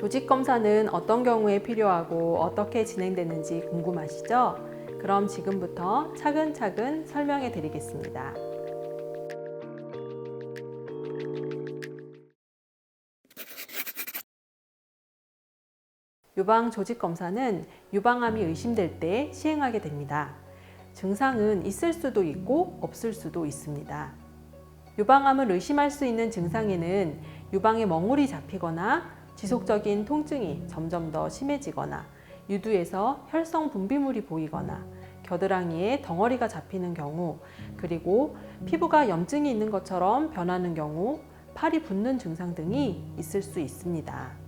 조직 검사는 어떤 경우에 필요하고 어떻게 진행되는지 궁금하시죠? 그럼 지금부터 차근차근 설명해 드리겠습니다. 유방 조직 검사는 유방암이 의심될 때 시행하게 됩니다. 증상은 있을 수도 있고 없을 수도 있습니다. 유방암을 의심할 수 있는 증상에는 유방에 멍울이 잡히거나 지속적인 통증이 점점 더 심해지거나 유두에서 혈성 분비물이 보이거나 겨드랑이에 덩어리가 잡히는 경우, 그리고 피부가 염증이 있는 것처럼 변하는 경우, 팔이 붓는 증상 등이 있을 수 있습니다.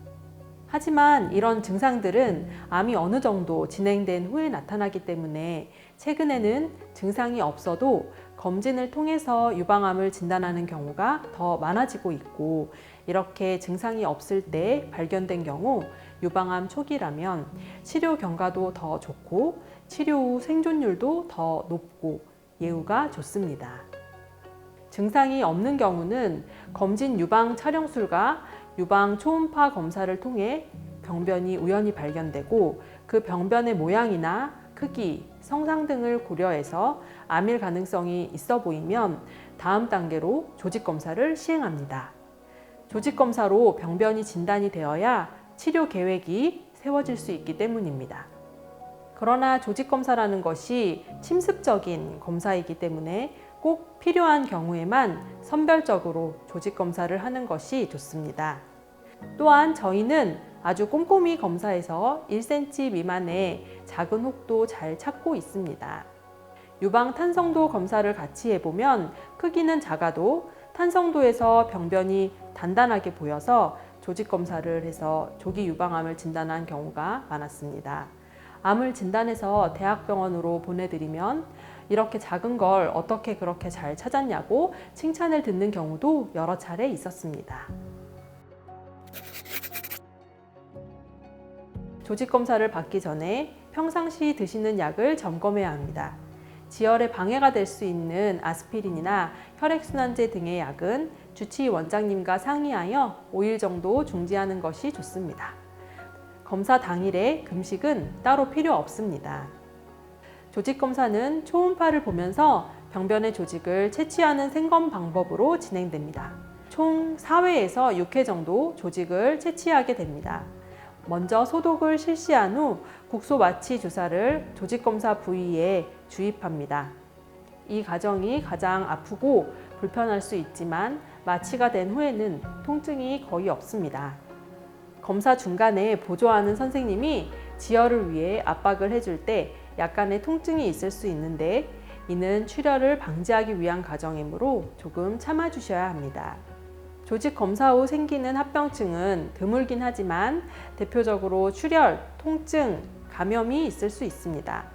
하지만 이런 증상들은 암이 어느 정도 진행된 후에 나타나기 때문에 최근에는 증상이 없어도 검진을 통해서 유방암을 진단하는 경우가 더 많아지고 있고, 이렇게 증상이 없을 때 발견된 경우 유방암 초기라면 치료 경과도 더 좋고 치료 후 생존율도 더 높고 예후가 좋습니다. 증상이 없는 경우는 검진 유방 촬영술과 유방 초음파 검사를 통해 병변이 우연히 발견되고 그 병변의 모양이나 크기, 성상 등을 고려해서 암일 가능성이 있어 보이면 다음 단계로 조직 검사를 시행합니다. 조직 검사로 병변이 진단이 되어야 치료 계획이 세워질 수 있기 때문입니다. 그러나 조직 검사라는 것이 침습적인 검사이기 때문에 꼭 필요한 경우에만 선별적으로 조직 검사를 하는 것이 좋습니다. 또한 저희는 아주 꼼꼼히 검사해서 1cm 미만의 작은 혹도 잘 찾고 있습니다. 유방 탄성도 검사를 같이 해보면 크기는 작아도 탄성도에서 병변이 단단하게 보여서 조직 검사를 해서 조기 유방암을 진단한 경우가 많았습니다. 암을 진단해서 대학병원으로 보내드리면 이렇게 작은 걸 어떻게 그렇게 잘 찾았냐고 칭찬을 듣는 경우도 여러 차례 있었습니다. 조직 검사를 받기 전에 평상시 드시는 약을 점검해야 합니다. 지혈에 방해가 될 수 있는 아스피린이나 혈액순환제 등의 약은 주치의 원장님과 상의하여 5일 정도 중지하는 것이 좋습니다. 검사 당일에 금식은 따로 필요 없습니다. 조직 검사는 초음파를 보면서 병변의 조직을 채취하는 생검 방법으로 진행됩니다. 총 4회에서 6회 정도 조직을 채취하게 됩니다. 먼저 소독을 실시한 후 국소 마취 주사를 조직 검사 부위에 주입합니다. 이 과정이 가장 아프고 불편할 수 있지만 마취가 된 후에는 통증이 거의 없습니다. 검사 중간에 보조하는 선생님이 지혈을 위해 압박을 해줄 때 약간의 통증이 있을 수 있는데 이는 출혈을 방지하기 위한 과정이므로 조금 참아주셔야 합니다. 조직 검사 후 생기는 합병증은 드물긴 하지만 대표적으로 출혈, 통증, 감염이 있을 수 있습니다.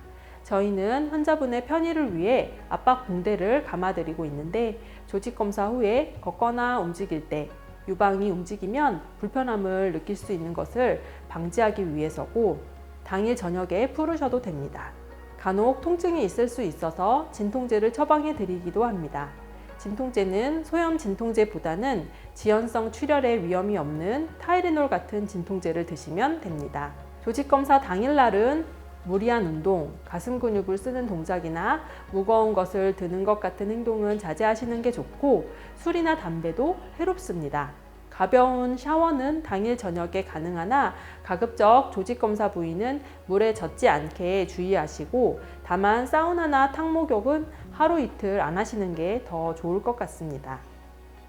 저희는 환자분의 편의를 위해 압박 붕대를 감아드리고 있는데 조직 검사 후에 걷거나 움직일 때 유방이 움직이면 불편함을 느낄 수 있는 것을 방지하기 위해서고 당일 저녁에 풀으셔도 됩니다. 간혹 통증이 있을 수 있어서 진통제를 처방해 드리기도 합니다. 진통제는 소염 진통제보다는 지연성 출혈의 위험이 없는 타이레놀 같은 진통제를 드시면 됩니다. 조직 검사 당일날은 무리한 운동, 가슴 근육을 쓰는 동작이나 무거운 것을 드는 것 같은 행동은 자제하시는 게 좋고 술이나 담배도 해롭습니다. 가벼운 샤워는 당일 저녁에 가능하나 가급적 조직 검사 부위는 물에 젖지 않게 주의하시고 다만 사우나나 탕목욕은 하루 이틀 안 하시는 게 더 좋을 것 같습니다.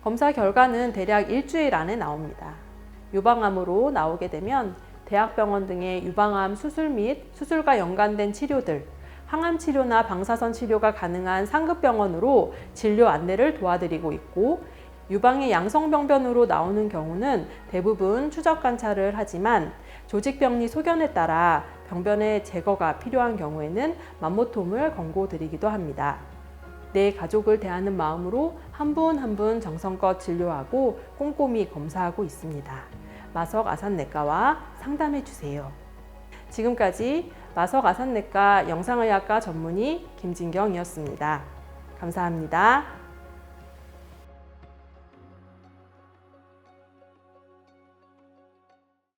검사 결과는 대략 일주일 안에 나옵니다. 유방암으로 나오게 되면 대학병원 등의 유방암 수술 및 수술과 연관된 치료들, 항암 치료나 방사선 치료가 가능한 상급병원으로 진료 안내를 도와드리고 있고, 유방의 양성병변으로 나오는 경우는 대부분 추적 관찰을 하지만 조직병리 소견에 따라 병변의 제거가 필요한 경우에는 맘모톰을 권고드리기도 합니다. 내 가족을 대하는 마음으로 한 분 한 분 정성껏 진료하고 꼼꼼히 검사하고 있습니다. 마석 아산내과와 상담해 주세요. 지금까지 마석 아산내과 영상의학과 전문의 김진경이었습니다. 감사합니다.